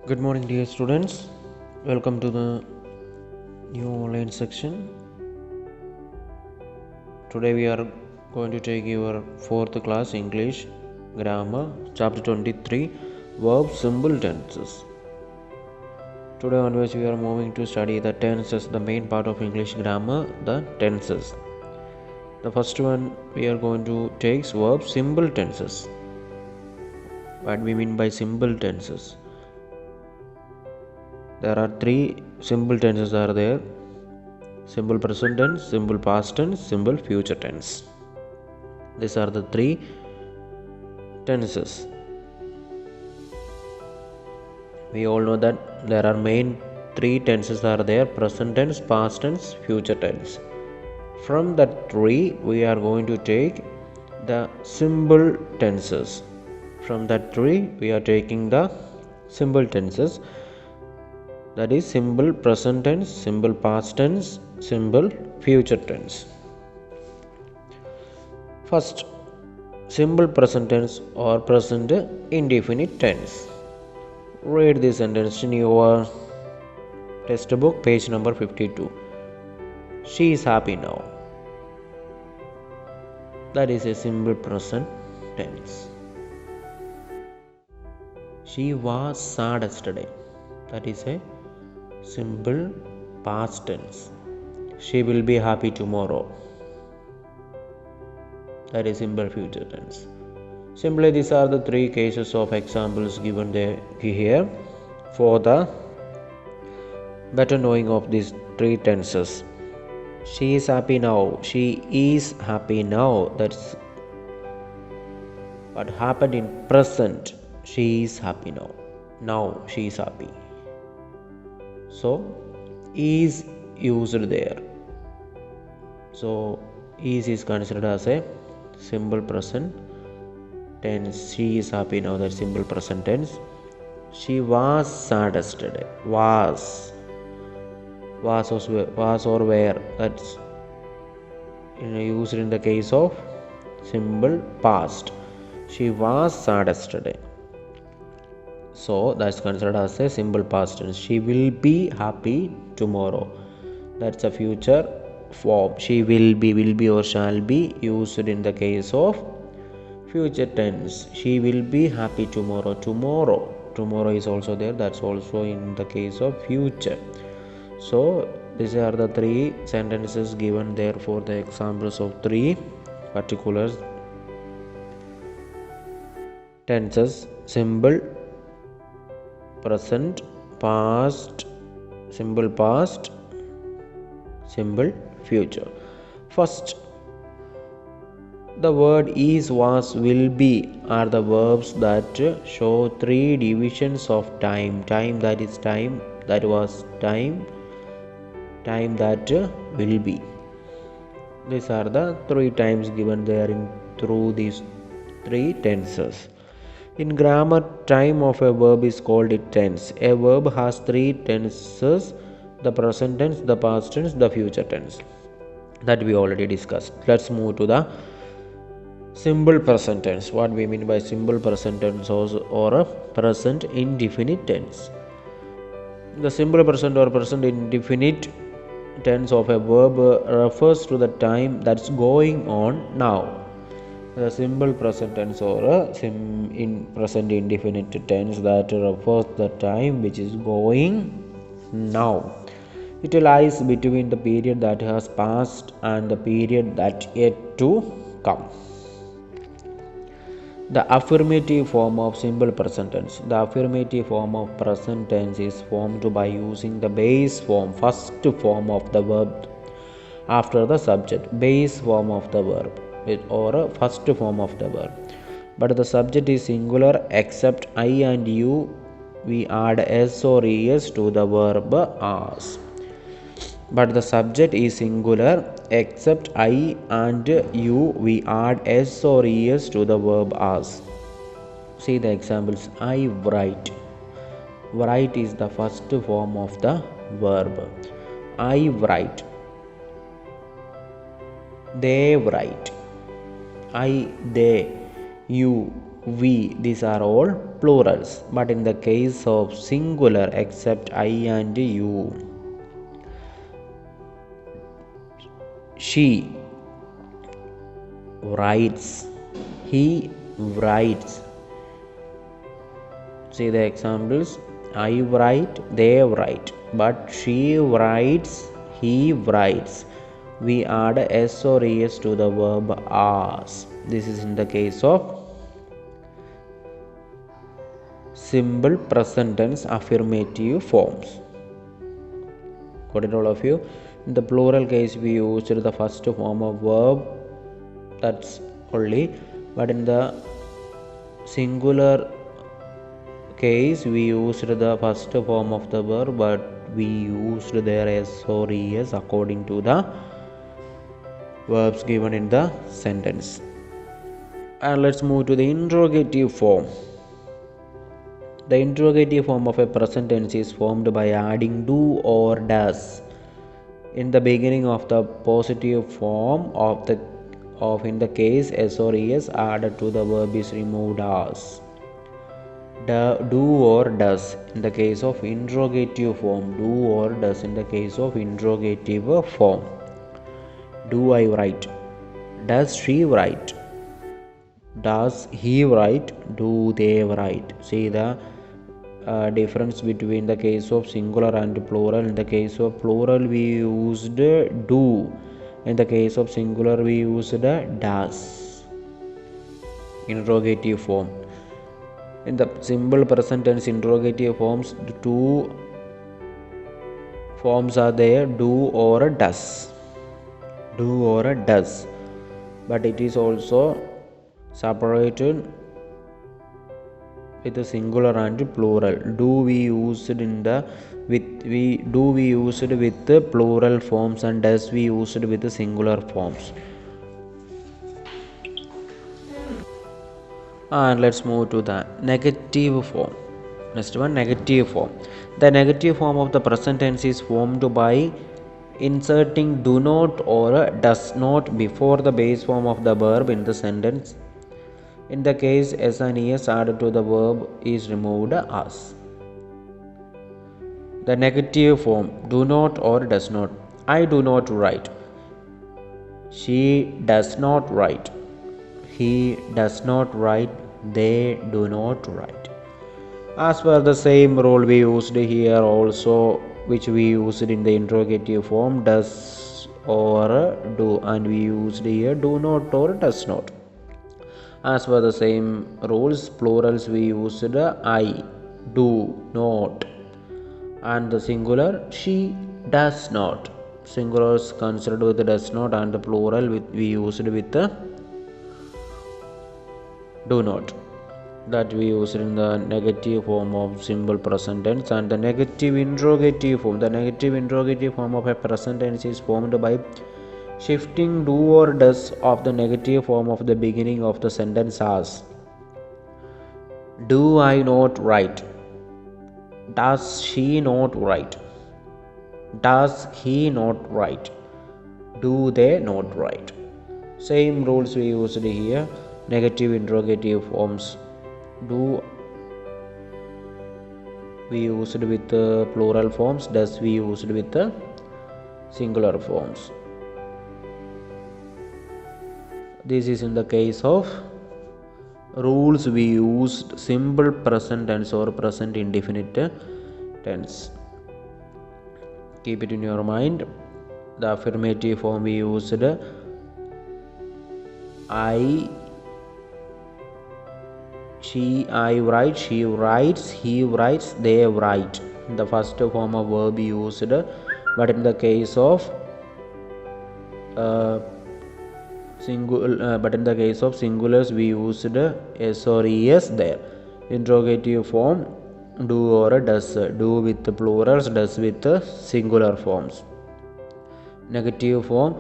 Good morning, dear students. Welcome to the new online section. Today we are going to take your fourth class English grammar, chapter 23, verb simple tenses. Today onwards we are moving to study the tenses, the main part of English grammar, the tenses. The first one we are going to take verb simple tenses. What we mean by simple tenses? There are three simple tenses are there: simple present tense, simple past tense, simple future tense. These are the three tenses. We all know that there are main three tenses are there: present tense, past tense, future tense. From that three we are going to take the simple tenses. From that three we are taking the simple tenses, that is simple present tense, simple past tense, simple future tense. First, simple present tense or present indefinite tense. Read this sentence in your textbook, page number 52. She is happy now. That is a simple present tense. She was sad yesterday. That is a simple past tense. She will be happy tomorrow. That is simple future tense. Simply these are the three cases of examples given there here for the better knowing of these three tenses. She is happy now. She is happy now. That's what happened in present. She is happy now. Now she is happy. So is used there. So is considered as a simple present tense. She is happy now. That's simple present tense. She was sad yesterday. Was or were. That's used in the case of simple past. She was sad yesterday. So that's considered as a simple past tense. She will be happy tomorrow. That's a future form. She will be or shall be used in the case of future tense. She will be happy tomorrow. Tomorrow is also there. That's also in the case of future. So these are the three sentences given there for the examples of three particular tenses: simple present, past, simple past, simple future. First, the word is, was, will be are the verbs that show three divisions of time. Time that is time, that was time, time that will be. These are the three times given there through these three tenses. In grammar, time of a verb is called its tense. A verb has three tenses: the present tense, the past tense, the future tense. That we already discussed. Let's move to the simple present tense. What we mean by simple present tense or a present indefinite tense. The simple present or present indefinite tense of a verb refers to the time that's going on now. The simple present tense or a present indefinite tense that refers to the time which is going now. It lies between the period that has passed and the period that yet to come. The affirmative form of simple present tense. The affirmative form of present tense is formed by using the base form, first form of the verb after the subject. Base form of the verb or a first form of the verb. But the subject is singular except I and you. We add s or es to the verb as. But the subject is singular except I and you. We add s or es to the verb as. See the examples. I write. Write is the first form of the verb. I write. They write. I, they, you, we, these are all plurals. But in the case of singular, except I and you, she writes, he writes. See the examples. I write, they write. But she writes, he writes. We add s or es to the verb as. This is in the case of simple present tense affirmative forms. Got it, all of you? In the plural case, we used the first form of verb, that's only. But in the singular case, we used the first form of the verb, but we used their s or es according to the verbs given in the sentence. And let's move to the interrogative form. The interrogative form of a present tense is formed by adding do or does in the beginning of the positive form of in the case s or es added to the verb is removed as. Do or does in the case of interrogative form. Do or does in the case of interrogative form. Do I write? Does she write? Does he write? Do they write? See the difference between the case of singular and plural. In the case of plural, we used do. In the case of singular, we used does. Interrogative form. In the simple present tense interrogative forms, the two forms are there, do or does. Do or does. But it is also separated with the singular and plural. Do we used with the plural forms, and does we used with the singular forms. And let's move to the negative form. Next one, negative form. The negative form of the present tense is formed by inserting do not or does not before the base form of the verb in the sentence. In the case s and es added to the verb is removed as. The negative form, do not or does not. I do not write. She does not write. He does not write. They do not write. As per the same rule we used here also, which we used in the interrogative form, does or do, and we used here do not or does not. As per the same rules, plurals we used I, do not, and the singular she does not. Singular is considered with the does not, and the plural we used with the do not. That we use in the negative form of simple present tense. And the negative interrogative form. The negative interrogative form of a present tense is formed by shifting do or does of the negative form of the beginning of the sentence as. Do I not write? Does she not write? Does he not write? Do they not write? Same rules we used here. Negative interrogative forms. Do we used with the plural forms, does we used with the singular forms. This is in the case of rules we used simple present tense or present indefinite tense. Keep it in your mind. The affirmative form we used I, she, I write, she writes, he writes, they write. The first form of verb used, but in the case of singulars we used s or es there. Interrogative form, do or does. Do with the plurals, does with the singular forms. Negative form,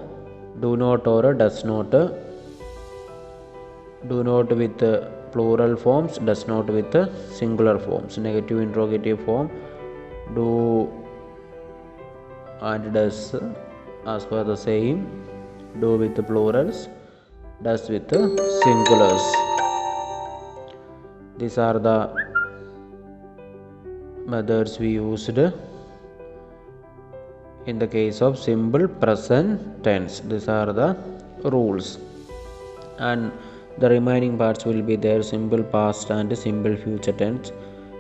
do not or does not. Do not with the plural forms, does not with the singular forms. Negative interrogative form, do and does as per the same. Do with the plurals, does with the singulars. These are the methods we used in the case of simple present tense. These are the rules, and the remaining parts will be there, simple past and simple future tense.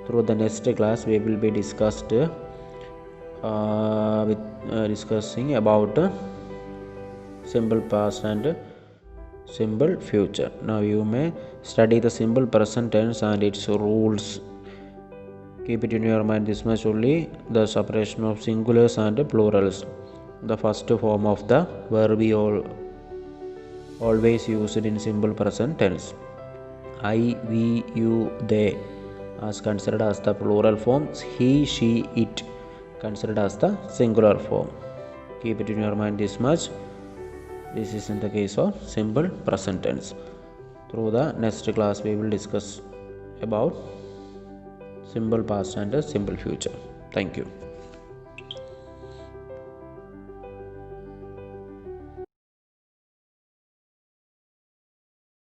Through the next class we will be discussing about simple past and simple future. Now you may study the simple present tense and its rules. Keep it in your mind this much only: the separation of singulars and plurals. The first form of the verb we always used in simple present tense. I, we, you, they as considered as the plural forms. He, she, it considered as the singular form. Keep it in your mind this much. This is in the case of simple present tense. Through the next class we will discuss about simple past and simple future. Thank you.